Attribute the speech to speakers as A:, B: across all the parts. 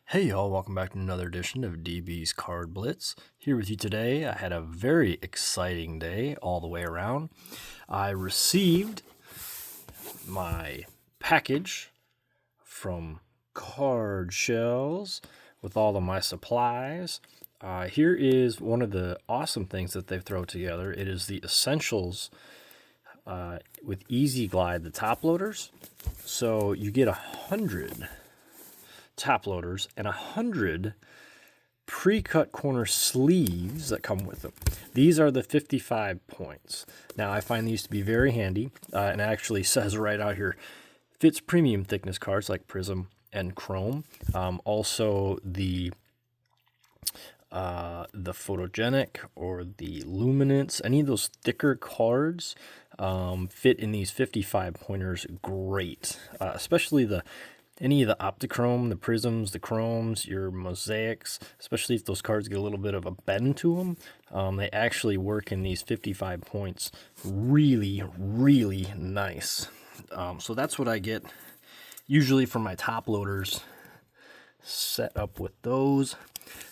A: Hey y'all, welcome back to another edition of DB's Card Blitz. Here with you today. I had a very exciting day all the way around. I received my package from Shellz with all of my supplies. Here is one of the awesome things that they've thrown together. It is the Essentials with Easy Glide, the top loaders. So you get 100 top loaders and 100 pre-cut corner sleeves that come with them. These are the 55 points. Now I find these to be very handy, and it actually says right out here, fits premium thickness cards like Prizm and Chrome. Also the photogenic or the luminance, any of those thicker cards fit in these 55 pointers great, especially any of the Optichrome, the Prizms, the Chromes, your Mosaics, especially if those cards get a little bit of a bend to them, they actually work in these 55 points really, really nice. So that's what I get usually for my top loaders, set up with those.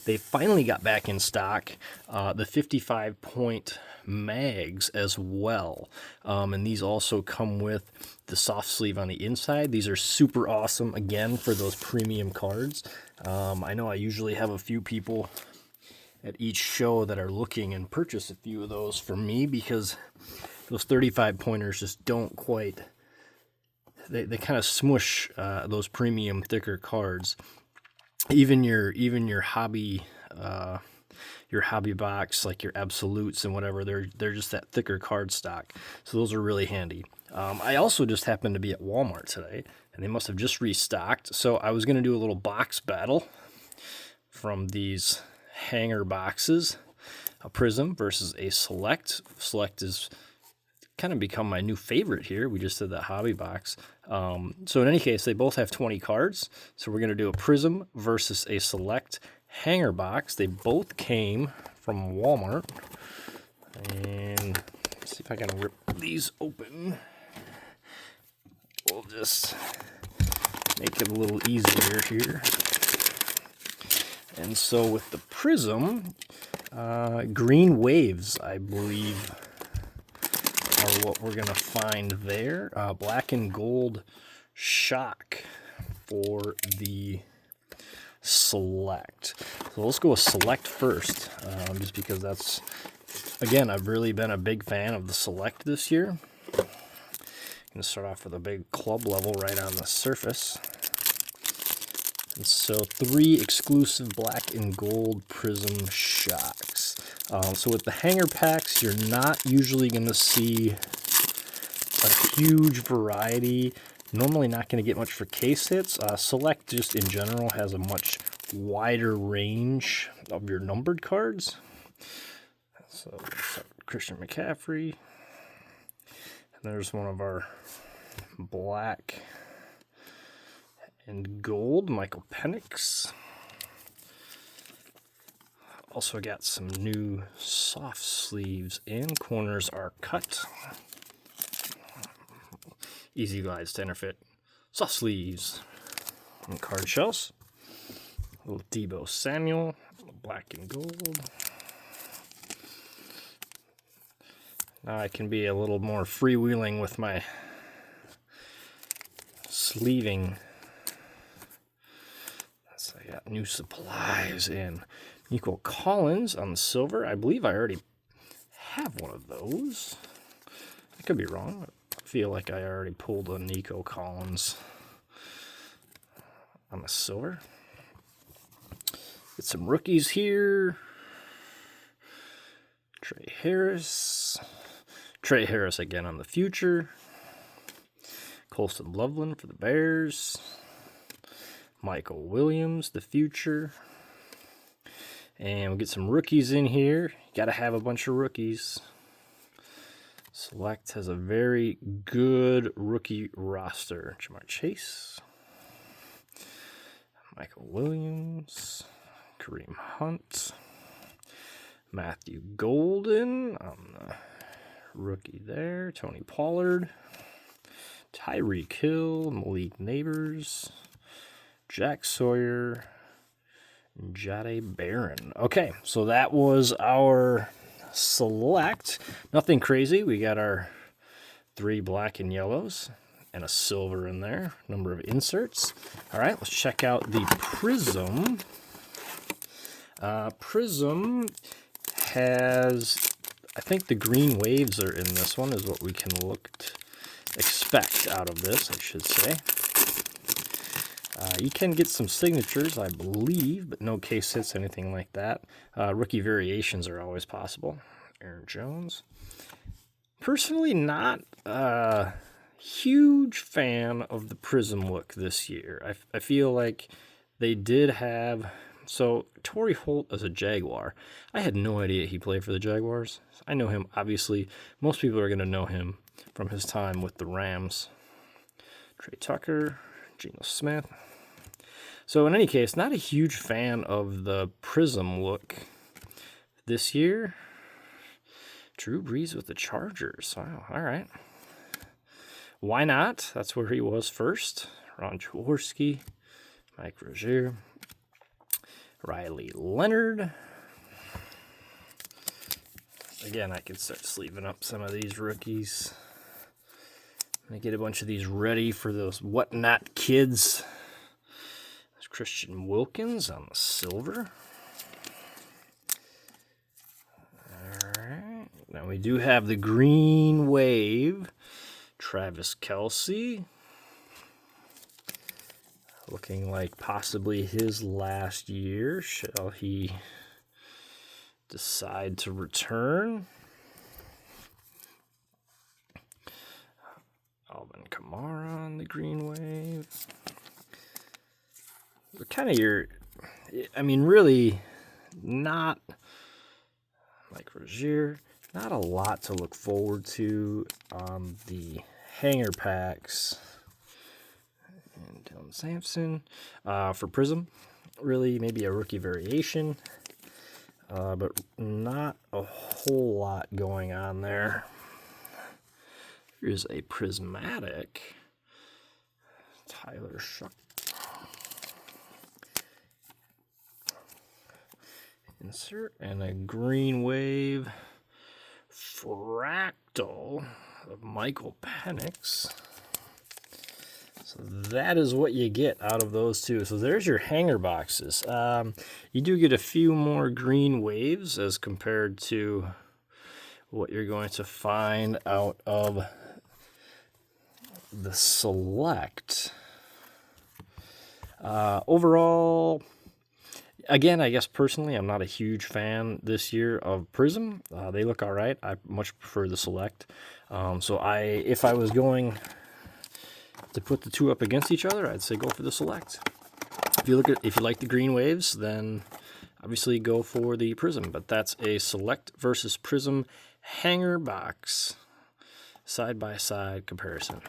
A: They finally got back in stock the 55 point mags as well, and these also come with the soft sleeve on the inside. These are super awesome again for those premium cards. I know I usually have a few people at each show that are looking and purchase a few of those for me because those 35 pointers just don't quite, they kind of smush those premium thicker cards. Even your hobby box, like your absolutes and whatever, they're just that thicker card stock. So those are really handy. I also just happened to be at Walmart today, and they must have just restocked. So I was going to do a little box battle from these hanger boxes, a Prizm versus a Select. Select is kind of become my new favorite here. We just did that hobby box. So in any case, they both have 20 cards. So we're going to do a Prizm versus a Select hanger box. They both came from Walmart. And let's see if I can rip these open. We'll just make it a little easier here. And so with the Prizm, green waves, I believe, are what we're going to find there. Black and gold shock for the Select. So let's go with Select first, just because that's, again, I've really been a big fan of the Select this year. I'm going to start off with a big club level right on the surface. And so 3 exclusive black and gold Prizm shocks. So with the hanger packs, you're not usually going to see a huge variety. Normally not going to get much for case hits. Select just in general has a much wider range of your numbered cards. So Christian McCaffrey. And there's one of our black and gold Michael Penix. Also got some new soft sleeves in. Corners are cut. Easy Glide standard fit. Soft sleeves. And card shells. A little Debo Samuel. Black and gold. Now I can be a little more freewheeling with my sleeving. So I got new supplies in. Nico Collins on the silver. I believe I already have one of those. I could be wrong. I feel like I already pulled a Nico Collins on the silver. Get some rookies here. Trey Harris again on the future. Colston Loveland for the Bears. Michael Williams, the future. And we'll get some rookies in here. Got to have a bunch of rookies. Select has a very good rookie roster. Jamar Chase. Michael Williams. Kareem Hunt. Matthew Golden on the rookie there. Tony Pollard. Tyreek Hill. Malik Neighbors. Jack Sawyer. Jade Baron. Okay, so that was our select. Nothing crazy. We got our 3 black and yellows and a silver in there. Number of inserts. All right, let's check out the Prizm. Prizm has, I think the green waves are in this one is what we can expect out of this, I should say. You can get some signatures, I believe, but no case hits, anything like that. Rookie variations are always possible. Aaron Jones. Personally, not a huge fan of the Prizm look this year. I feel like they did have... So, Torrey Holt as a Jaguar. I had no idea he played for the Jaguars. I know him, obviously. Most people are going to know him from his time with the Rams. Trey Tucker, Geno Smith. So, in any case, not a huge fan of the Prizm look this year. Drew Brees with the Chargers. Wow, all right. Why not? That's where he was first. Ron Jaworski, Mike Rozier, Riley Leonard. Again, I can start sleeving up some of these rookies. I'm going to get a bunch of these ready for those whatnot kids. There's Christian Wilkins on the silver. Alright. Now we do have the green wave. Travis Kelce. Looking like possibly his last year. Shall he decide to return? Alvin Kamara on the green wave. Kind of really not, Mike Rozier, not a lot to look forward to on the hanger packs. And Dylan Sampson for Prizm. Really, maybe a rookie variation, but not a whole lot going on there. Here's a prismatic Tyler Shuck. Insert and a green wave fractal of Michael Penix. So that is what you get out of those two. So there's your hanger boxes. You do get a few more green waves as compared to what you're going to find out of the select. Overall, again, I guess personally, I'm not a huge fan this year of Prizm. They look all right. I much prefer the select. If I was going to put the two up against each other, I'd say go for the select. If you like the green waves, then obviously go for the Prizm. But that's a select versus Prizm hanger box side-by-side comparison.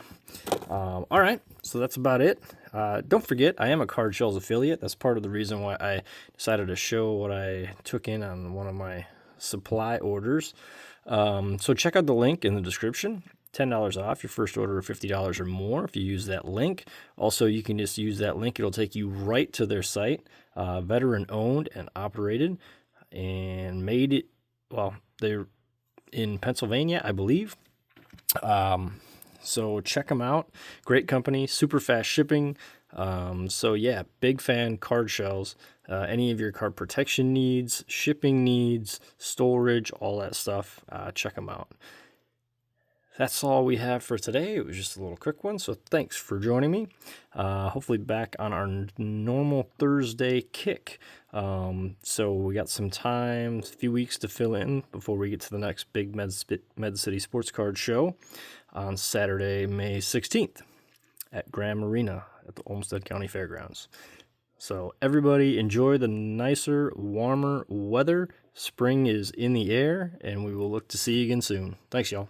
A: All right, so that's about it. Don't forget, I am a Card Shellz affiliate. That's part of the reason why I decided to show what I took in on one of my supply orders. So check out the link in the description. $10 off your first order of $50 or more if you use that link. Also, you can just use that link. It'll take you right to their site. Veteran owned and operated and made it, well, they're in Pennsylvania, I believe. So check them out. Great company, super fast shipping. So yeah, big fan, Card Shellz. Any of your card protection needs, shipping needs, storage, all that stuff, check them out. That's all we have for today. It was just a little quick one, so thanks for joining me. Hopefully back on our normal Thursday kick. So we got some time, a few weeks to fill in before we get to the next big Med City Sports Card Show on Saturday, May 16th at Grand Marina at the Olmsted County Fairgrounds. So everybody enjoy the nicer, warmer weather. Spring is in the air, and we will look to see you again soon. Thanks, y'all.